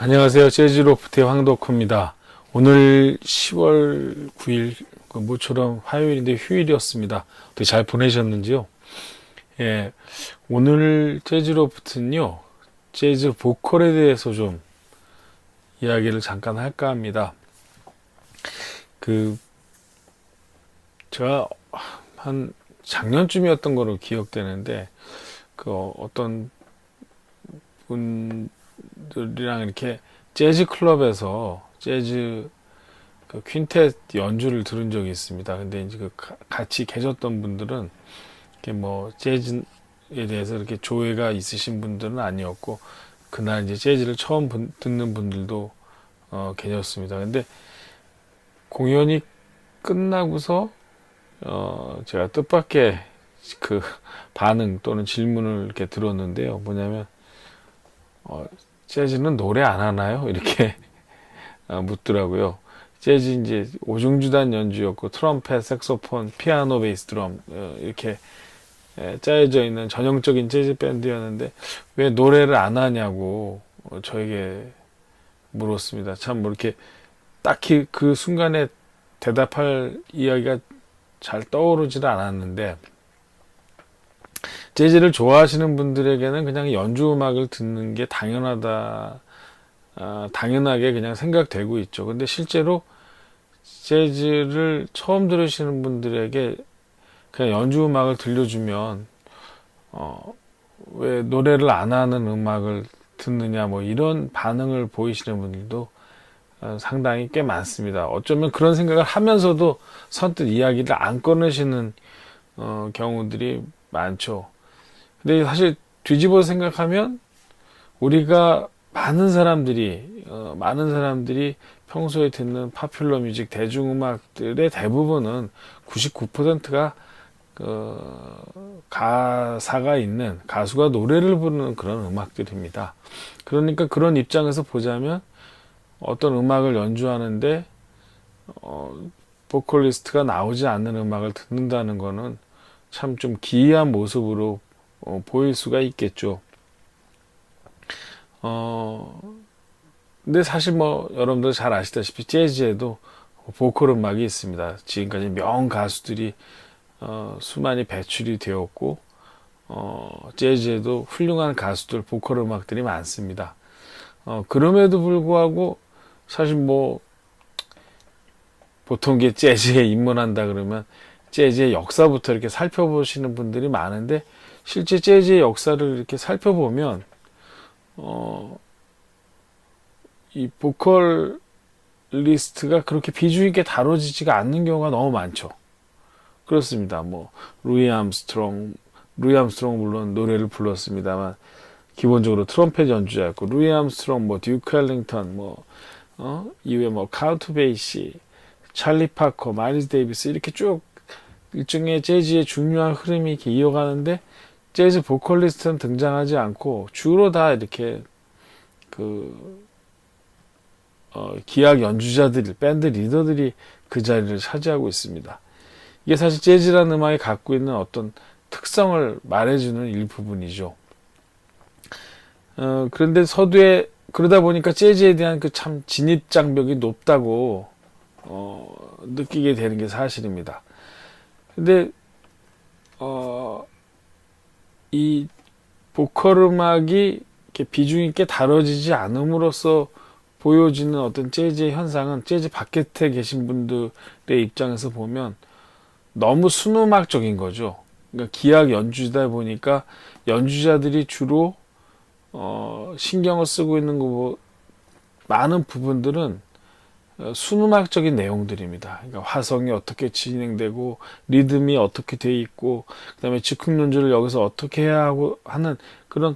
안녕하세요. 재즈로프트의 황덕후입니다. 오늘 10월 9일, 모처럼 화요일인데 휴일이었습니다. 어떻게 잘 보내셨는지요? 예, 오늘 재즈로프트는요, 재즈 보컬에 대해서 좀 이야기를 잠깐 할까 합니다. 제가 한 작년쯤이었던 거로 기억되는데, 어떤 분들이랑 이렇게 재즈 클럽에서 재즈 퀸텟 연주를 들은 적이 있습니다. 근데 이제 같이 계셨던 분들은 이렇게 뭐 재즈에 대해서 이렇게 조예가 있으신 분들은 아니었고, 그날 이제 재즈를 처음 듣는 분들도 계셨습니다. 근데 공연이 끝나고서 제가 뜻밖의 그 반응 또는 질문을 이렇게 들었는데요. 뭐냐면 재즈는 노래 안 하나요? 이렇게 묻더라고요. 재즈 이제 오중주단 연주였고 트럼펫, 색소폰, 피아노, 베이스, 드럼 이렇게 짜여져 있는 전형적인 재즈 밴드였는데 왜 노래를 안 하냐고 저에게 물었습니다. 참 뭐 이렇게 딱히 그 순간에 대답할 이야기가 잘 떠오르지는 않았는데, 재즈를 좋아하시는 분들에게는 그냥 연주 음악을 듣는 게 당연하게 그냥 생각되고 있죠. 근데 실제로 재즈를 처음 들으시는 분들에게 그냥 연주 음악을 들려주면, 왜 노래를 안 하는 음악을 듣느냐, 뭐 이런 반응을 보이시는 분들도 상당히 꽤 많습니다. 어쩌면 그런 생각을 하면서도 선뜻 이야기를 안 꺼내시는 경우들이 많죠. 근데 사실 뒤집어 생각하면 우리가 많은 사람들이 평소에 듣는 파퓰러 뮤직, 대중음악들의 대부분은 99%가 가사가 있는, 가수가 노래를 부르는 그런 음악들입니다. 그러니까 그런 입장에서 보자면 어떤 음악을 연주하는데 보컬리스트가 나오지 않는 음악을 듣는다는 거는 참 좀 기이한 모습으로 보일 수가 있겠죠. 근데 사실 뭐 여러분들 잘 아시다시피 재즈에도 보컬 음악이 있습니다. 지금까지 명 가수들이 수많이 배출이 되었고, 재즈에도 훌륭한 가수들, 보컬 음악들이 많습니다. 그럼에도 불구하고 사실 뭐 보통 게 재즈에 입문한다 그러면 재즈의 역사부터 이렇게 살펴보시는 분들이 많은데, 실제 재즈의 역사를 이렇게 살펴보면 이 보컬 리스트가 그렇게 비중 있게 다뤄지지가 않는 경우가 너무 많죠. 그렇습니다. 뭐 루이 암스트롱 물론 노래를 불렀습니다만 기본적으로 트럼펫 연주자였고, 루이 암스트롱, 뭐 듀크 앨링턴, 이후에 뭐 카운트 베이시, 찰리 파커, 마일스 데이비스 이렇게 쭉 일종의 재즈의 중요한 흐름이 이렇게 이어가는데, 재즈 보컬리스트는 등장하지 않고 주로 다 이렇게 기악 연주자들, 밴드 리더들이 그 자리를 차지하고 있습니다. 이게 사실 재즈라는 음악이 갖고 있는 어떤 특성을 말해주는 일부분이죠. 그런데 그러다 보니까 재즈에 대한 그 참 진입장벽이 높다고 느끼게 되는 게 사실입니다. 근데 이 보컬 음악이 이렇게 비중 있게 다뤄지지 않음으로써 보여지는 어떤 재즈의 현상은, 재즈 바깥에 계신 분들의 입장에서 보면 너무 순음악적인 거죠. 그러니까 기악 연주다 보니까 연주자들이 주로 신경을 쓰고 있는 많은 부분들은 순음악적인 내용들입니다. 그러니까 화성이 어떻게 진행되고 리듬이 어떻게 돼 있고, 그다음에 즉흥 연주를 여기서 어떻게 해야 하고 하는 그런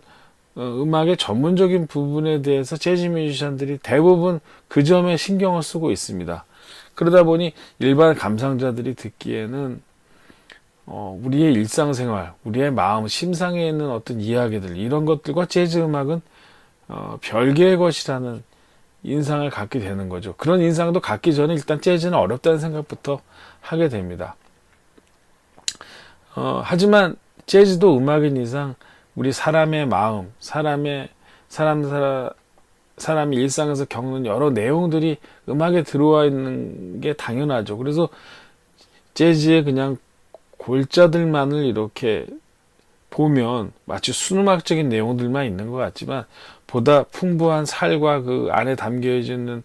음악의 전문적인 부분에 대해서 재즈 뮤지션들이 대부분 그 점에 신경을 쓰고 있습니다. 그러다 보니 일반 감상자들이 듣기에는 우리의 일상생활, 우리의 마음, 심상에 있는 어떤 이야기들, 이런 것들과 재즈 음악은 별개의 것이라는 인상을 갖게 되는 거죠. 그런 인상도 갖기 전에 일단 재즈는 어렵다는 생각부터 하게 됩니다. 하지만 재즈도 음악인 이상 우리 사람의 마음, 사람의 사람이 일상에서 겪는 여러 내용들이 음악에 들어와 있는 게 당연하죠. 그래서 재즈의 그냥 골자들만을 이렇게 보면 마치 순음악적인 내용들만 있는 것 같지만 보다 풍부한 살과 그 안에 담겨 있는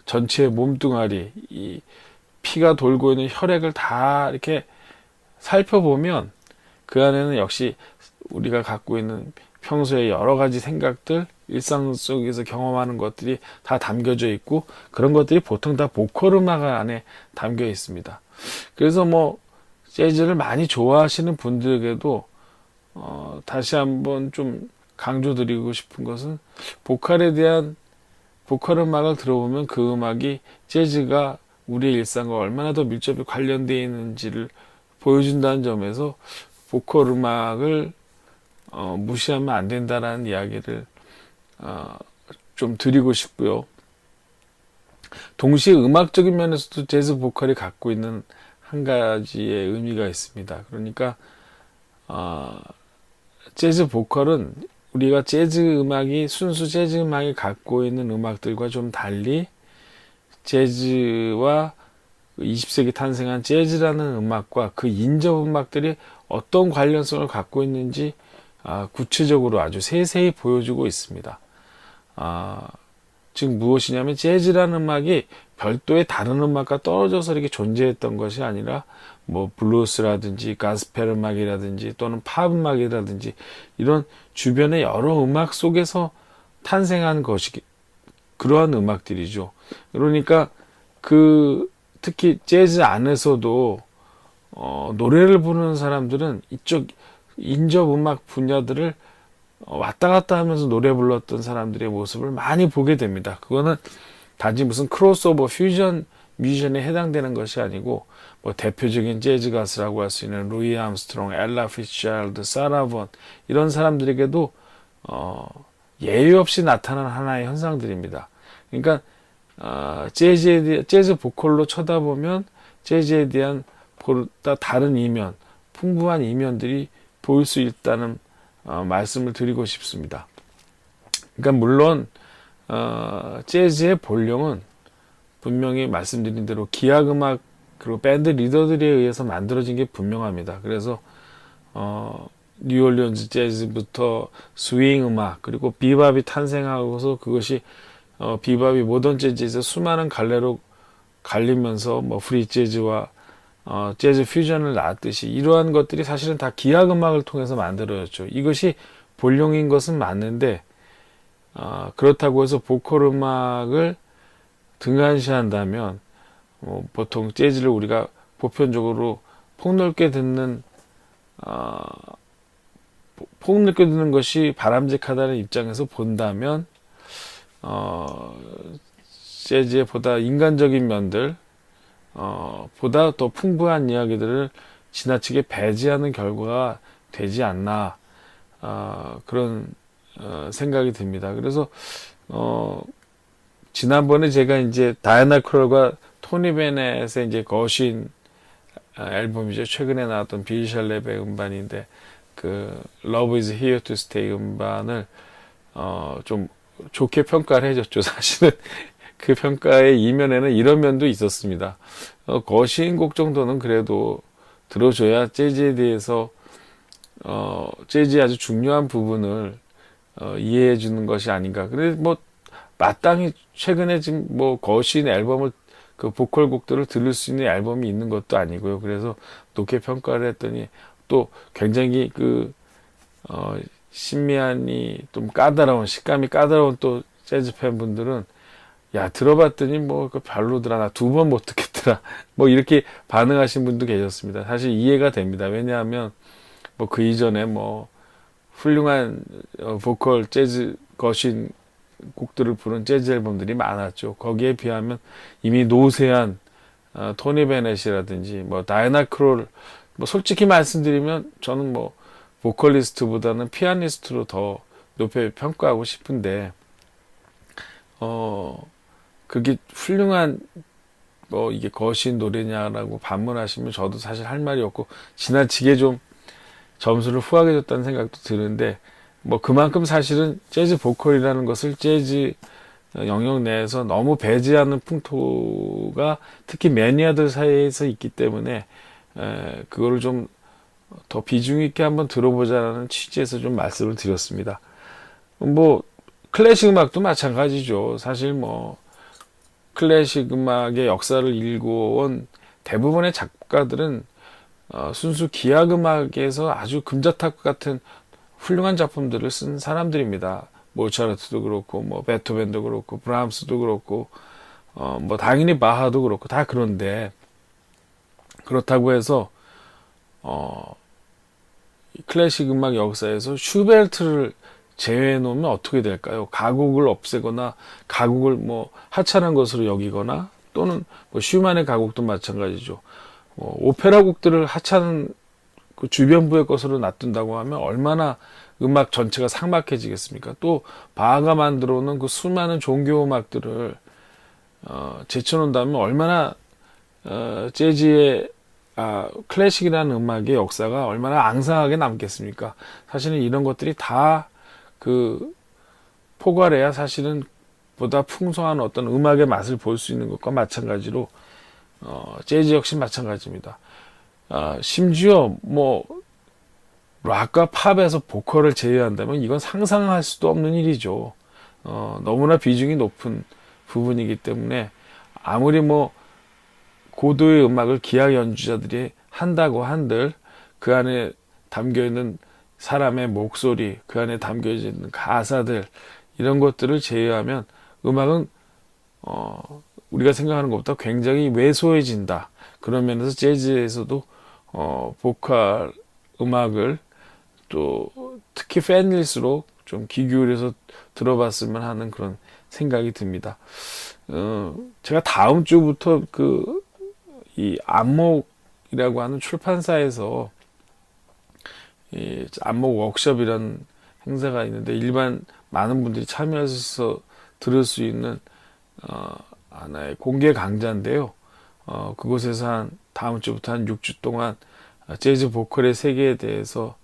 전체의 몸뚱아리, 이 피가 돌고 있는 혈액을 다 이렇게 살펴보면 그 안에는 역시 우리가 갖고 있는 평소에 여러 가지 생각들, 일상 속에서 경험하는 것들이 다 담겨져 있고 그런 것들이 보통 다 보컬 음악 안에 담겨 있습니다. 그래서 뭐 재즈를 많이 좋아하시는 분들에게도 다시 한번 좀 강조드리고 싶은 것은 보컬에 대한 보컬 음악을 들어보면 그 음악이 재즈가 우리의 일상과 얼마나 더 밀접히 관련되어 있는지를 보여준다는 점에서 보컬 음악을 무시하면 안 된다라는 이야기를 좀 드리고 싶고요. 동시에 음악적인 면에서도 재즈 보컬이 갖고 있는 한 가지의 의미가 있습니다. 그러니까 재즈 보컬은 우리가 재즈 음악이 순수 재즈 음악이 갖고 있는 음악들과 좀 달리 재즈와 20세기 탄생한 재즈라는 음악과 그 인접 음악들이 어떤 관련성을 갖고 있는지 구체적으로 아주 세세히 보여주고 있습니다. 즉 무엇이냐면 재즈라는 음악이 별도의 다른 음악과 떨어져서 이렇게 존재했던 것이 아니라 뭐 블루스라든지 가스펠 음악이라든지 또는 팝 음악이라든지 이런 주변의 여러 음악 속에서 탄생한 것이 그러한 음악들이죠. 그러니까 특히 재즈 안에서도 노래를 부르는 사람들은 이쪽 인접 음악 분야들을 왔다 갔다 하면서 노래 불렀던 사람들의 모습을 많이 보게 됩니다. 그거는 단지 무슨 크로스오버 퓨전 뮤지션에 해당되는 것이 아니고 뭐 대표적인 재즈 가수라고 할 수 있는 루이 암스트롱, 엘라 피츠제럴드, 사라 본 이런 사람들에게도 예외 없이 나타나는 하나의 현상들입니다. 그러니까 재즈 보컬로 쳐다보면 재즈에 대한 보다 다른 이면, 풍부한 이면들이 보일 수 있다는 말씀을 드리고 싶습니다. 그러니까 물론 재즈의 본령은 분명히 말씀드린 대로 기악음악 그리고 밴드 리더들에 의해서 만들어진 게 분명합니다. 그래서 뉴올리언즈 재즈부터 스윙 음악 그리고 비밥이 탄생하고서 그것이 비밥이 모던 재즈에서 수많은 갈래로 갈리면서 뭐 프리 재즈와 재즈 퓨전을 낳았듯이 이러한 것들이 사실은 다 기악 음악을 통해서 만들어졌죠. 이것이 본령인 것은 맞는데 그렇다고 해서 보컬 음악을 등한시한다면 보통 재즈를 우리가 보편적으로 폭넓게 듣는 것이 바람직하다는 입장에서 본다면 재즈의 보다 인간적인 면들 보다 더 풍부한 이야기들을 지나치게 배제하는 결과가 되지 않나 그런 생각이 듭니다. 그래서 지난번에 제가 이제 다이애나 크롤과 토니 베넷의 이제 거신 앨범이죠. 최근에 나왔던 빌 샬렙의 음반인데 그 Love is Here to Stay 음반을 좀 좋게 평가를 해줬죠. 사실은 그 평가의 이면에는 이런 면도 있었습니다. 거시인곡 정도는 그래도 들어줘야 재즈에 대해서 재즈의 아주 중요한 부분을 이해해 주는 것이 아닌가. 그래 뭐 마땅히 최근에 지금 뭐 거시인 앨범을 그 보컬 곡들을 들을 수 있는 앨범이 있는 것도 아니고요. 그래서 높게 평가를 했더니 또 굉장히 신미하니 좀 까다로운 식감이 까다로운 또 재즈 팬분들은 야 들어봤더니 뭐 별로더라 나 2번 못 듣겠더라 뭐 이렇게 반응하신 분도 계셨습니다. 사실 이해가 됩니다. 왜냐하면 뭐 그 이전에 뭐 훌륭한 보컬 재즈 거신 곡들을 부른 재즈 앨범들이 많았죠. 거기에 비하면 이미 노세한 토니 베넷이라든지 뭐 다이애나 크롤 뭐 솔직히 말씀드리면 저는 뭐 보컬리스트보다는 피아니스트로 더 높이 평가하고 싶은데 그게 훌륭한 뭐 이게 거신 노래냐라고 반문하시면 저도 사실 할 말이 없고 지나치게 좀 점수를 후하게 줬다는 생각도 드는데 뭐 그만큼 사실은 재즈 보컬이라는 것을 재즈 영역 내에서 너무 배제하는 풍토가 특히 매니아들 사이에서 있기 때문에 그거를 좀 더 비중 있게 한번 들어보자라는 취지에서 좀 말씀을 드렸습니다. 뭐 클래식 음악도 마찬가지죠. 사실 뭐 클래식 음악의 역사를 일궈온 대부분의 작가들은 순수 기악 음악에서 아주 금자탑 같은 훌륭한 작품들을 쓴 사람들입니다. 모차르트도 그렇고 뭐 베토벤도 그렇고 브람스도 그렇고 뭐 당연히 바하도 그렇고 다 그런데 그렇다고 해서 클래식 음악 역사에서 슈베르트를 제외해 놓으면 어떻게 될까요? 가곡을 없애거나 가곡을 뭐 하찮은 것으로 여기거나 또는 뭐 슈만의 가곡도 마찬가지죠. 오페라 곡들을 하찮은 그 주변부의 것으로 놔둔다고 하면 얼마나 음악 전체가 삭막해지겠습니까? 또 바하가 만들어 놓은 그 수많은 종교 음악들을 제쳐놓는다면 얼마나 재즈의 클래식이라는 음악의 역사가 얼마나 앙상하게 남겠습니까? 사실은 이런 것들이 다 그 포괄해야 사실은 보다 풍성한 어떤 음악의 맛을 볼 수 있는 것과 마찬가지로 재즈 역시 마찬가지입니다. 심지어 뭐 락과 팝에서 보컬을 제외한다면 이건 상상할 수도 없는 일이죠. 너무나 비중이 높은 부분이기 때문에 아무리 뭐 고도의 음악을 기악 연주자들이 한다고 한들 그 안에 담겨있는 사람의 목소리, 그 안에 담겨있는 가사들 이런 것들을 제외하면 음악은 우리가 생각하는 것보다 굉장히 왜소해진다. 그런 면에서 재즈에서도 보컬 음악을 또 특히 팬일수록 좀 귀 기울여서 들어봤으면 하는 그런 생각이 듭니다. 제가 다음 주부터 이 안목이라고 하는 출판사에서 이 안목 워크숍이라는 행사가 있는데 일반 많은 분들이 참여해서 들을 수 있는 하나의 공개 강좌인데요. 그곳에서 한 다음 주부터 한 6주 동안 재즈 보컬의 세계에 대해서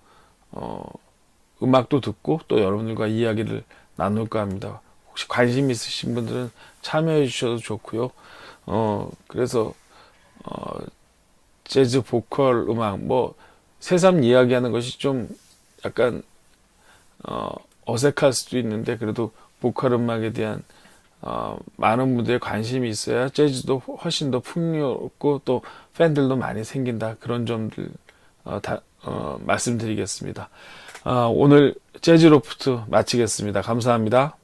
음악도 듣고 또 여러분들과 이야기를 나눌까 합니다. 혹시 관심 있으신 분들은 참여해 주셔도 좋고요. 그래서 재즈 보컬 음악 뭐 새삼 이야기하는 것이 좀 약간 어색할 수도 있는데 그래도 보컬 음악에 대한 많은 분들의 관심이 있어야 재즈도 훨씬 더 풍요롭고 또 팬들도 많이 생긴다. 그런 점들 말씀드리겠습니다. 오늘 재즈 로프트 마치겠습니다. 감사합니다.